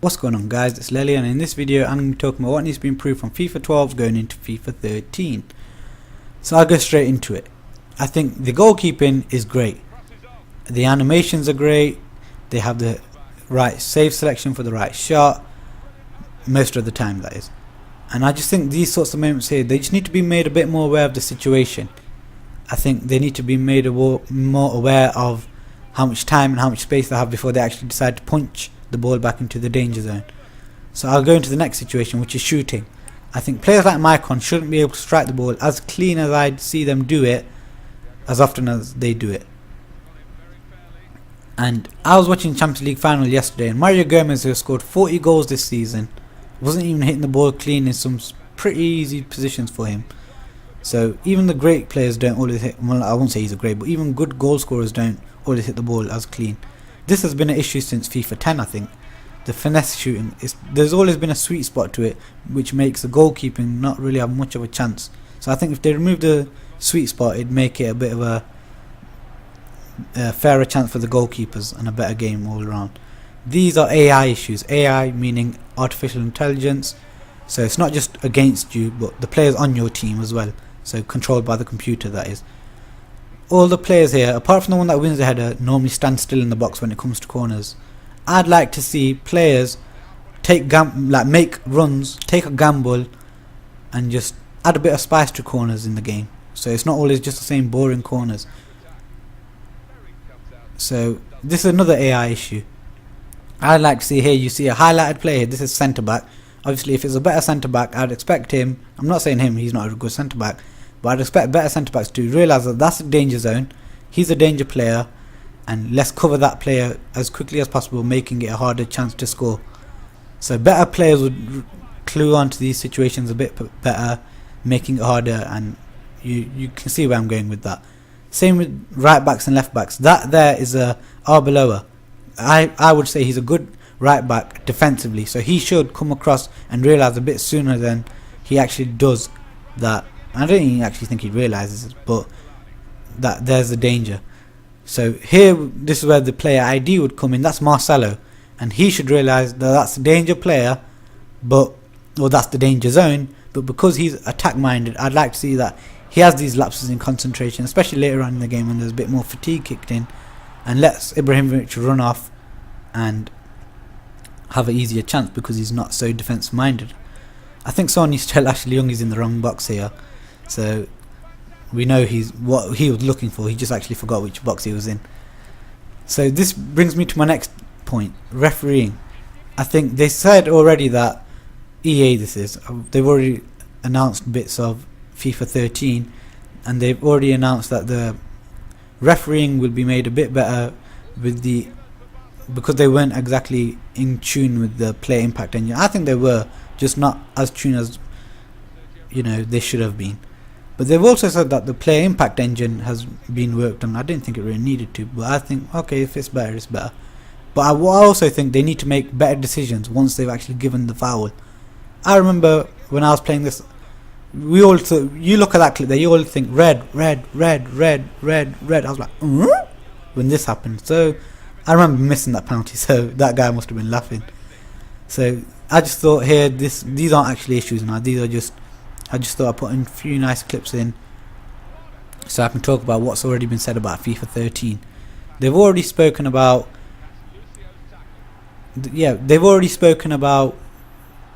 What's going on, guys? It's Lely, and in this video I'm going to be talking about what needs to be improved from FIFA 12 going into FIFA 13. So I'll go straight into it. I think the goalkeeping is great. The animations are great. They have the right save selection for the right shot, most of the time that is. And I just think these sorts of moments here, they just need to be made a bit more aware of the situation. I think they need to be made more aware of how much time and how much space they have before they actually decide to punch the ball back into the danger zone. So I'll go into the next situation, which is shooting. I think players like Maicon shouldn't be able to strike the ball as clean as I see them do it as often as they do it. And I was watching Champions League final yesterday, and Mario Gomez, who has scored 40 goals this season, wasn't even hitting the ball clean in some pretty easy positions for him. So even the great players don't always hit, well, I won't say he's a great, but even good goal scorers don't always hit the ball as clean. This has been an issue since FIFA 10, I think. The finesse shooting, there's always been a sweet spot to it, which makes the goalkeeping not really have much of a chance. So I think if they remove the sweet spot, it'd make it a bit of a fairer chance for the goalkeepers and a better game all around. These are AI issues. AI meaning artificial intelligence. So it's not just against you, but the players on your team as well. So controlled by the computer, that is. All the players here, apart from the one that wins the header, normally stand still in the box when it comes to corners. I'd like to see players make runs, take a gamble, and just add a bit of spice to corners in the game. So it's not always just the same boring corners. So this is another AI issue. I'd like to see here, you see a highlighted player here. This is centre back. Obviously, if it's a better centre back, I'd expect him. I'm not saying him; he's not a good centre back. But I'd expect better centre-backs to realise that that's a danger zone, he's a danger player, and let's cover that player as quickly as possible, making it a harder chance to score. So better players would clue on to these situations a bit better, making it harder, and you can see where I'm going with that. Same with right-backs and left-backs. That there is a Arbeloa. I would say he's a good right-back defensively, so he should come across and realise a bit sooner than he actually does that. I don't actually think he realises it, but that there's a danger. So here, this is where the player ID would come in. That's Marcelo, and he should realise that that's a danger player, or that's the danger zone. But because he's attack-minded, I'd like to see that he has these lapses in concentration, especially later on in the game when there's a bit more fatigue kicked in, and lets Ibrahimovic run off and have an easier chance because he's not so defence-minded. I think someone needs to tell Ashley Young he's in the wrong box here. So we know what he was looking for. He just actually forgot which box he was in. So this brings me to my next point, refereeing. I think they said already that they've already announced bits of FIFA 13, and they've already announced that the refereeing will be made a bit better because they weren't exactly in tune with the player impact engine. I think they were, just not as tuned as they should have been. But they've also said that the player impact engine has been worked on. I didn't think it really needed to, but I think, okay, if it's better, it's better. But I also think they need to make better decisions once they've actually given the foul. I remember when I was playing this, you look at that clip there, you all think red, red, red, red, red, red. I was like, when this happened. So I remember missing that penalty, so that guy must have been laughing. So I just thought here, these aren't actually issues now. These are just, I just thought I'd put in a few nice clips in so I can talk about what's already been said about FIFA 13. They've already spoken about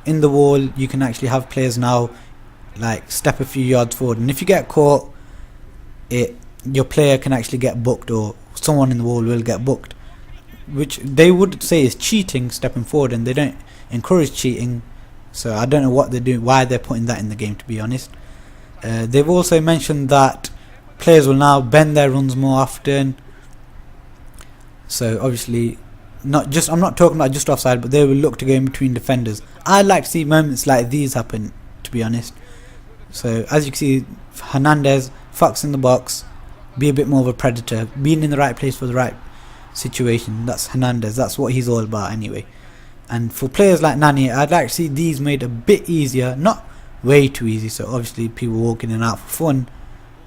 in the wall you can actually have players now like step a few yards forward, and if you get caught, your player can actually get booked, or someone in the wall will get booked, which they would say is cheating, stepping forward, and they don't encourage cheating. So I don't know what they're doing, why they're putting that in the game, to be honest. They've also mentioned that players will now bend their runs more often. So obviously, I'm not talking about just offside, but they will look to go in between defenders. I'd like to see moments like these happen, to be honest. So as you can see, Hernandez, Fox in the box, be a bit more of a predator, being in the right place for the right situation. That's Hernandez, that's what he's all about anyway. And for players like Nani, I'd like to see these made a bit easier, not way too easy, so obviously people walking in and out for fun,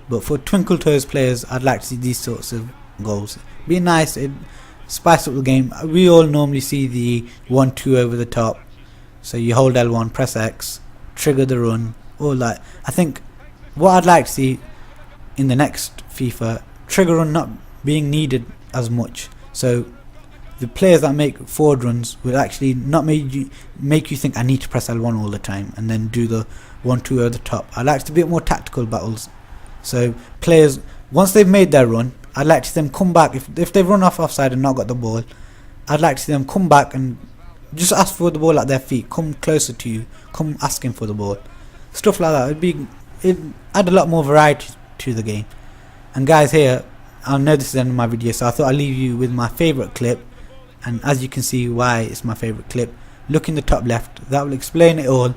but for twinkle toes players, I'd like to see these sorts of goals. Be nice, spice up the game. We all normally see the 1-2 over the top, so you hold L1, press X, trigger the run, all that. I think what I'd like to see in the next FIFA, trigger run not being needed as much, so the players that make forward runs will actually not make you think I need to press L1 all the time and then do the 1-2 over the top. I'd like to be a bit more tactical battles, so players, once they've made their run, I'd like to see them come back. If they've run off offside and not got the ball, I'd like to see them come back and just ask for the ball at their feet, come closer to you, come asking for the ball, stuff like that. It'd add a lot more variety to the game. And guys, here, I know this is the end of my video, so I thought I'd leave you with my favourite clip, and as you can see why it's my favourite clip. Look in the top left, that will explain it all.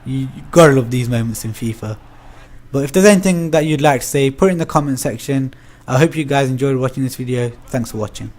You gotta love these moments in FIFA. But if there's anything that you'd like to say, put it in the comment section. I hope you guys enjoyed watching this video. Thanks for watching.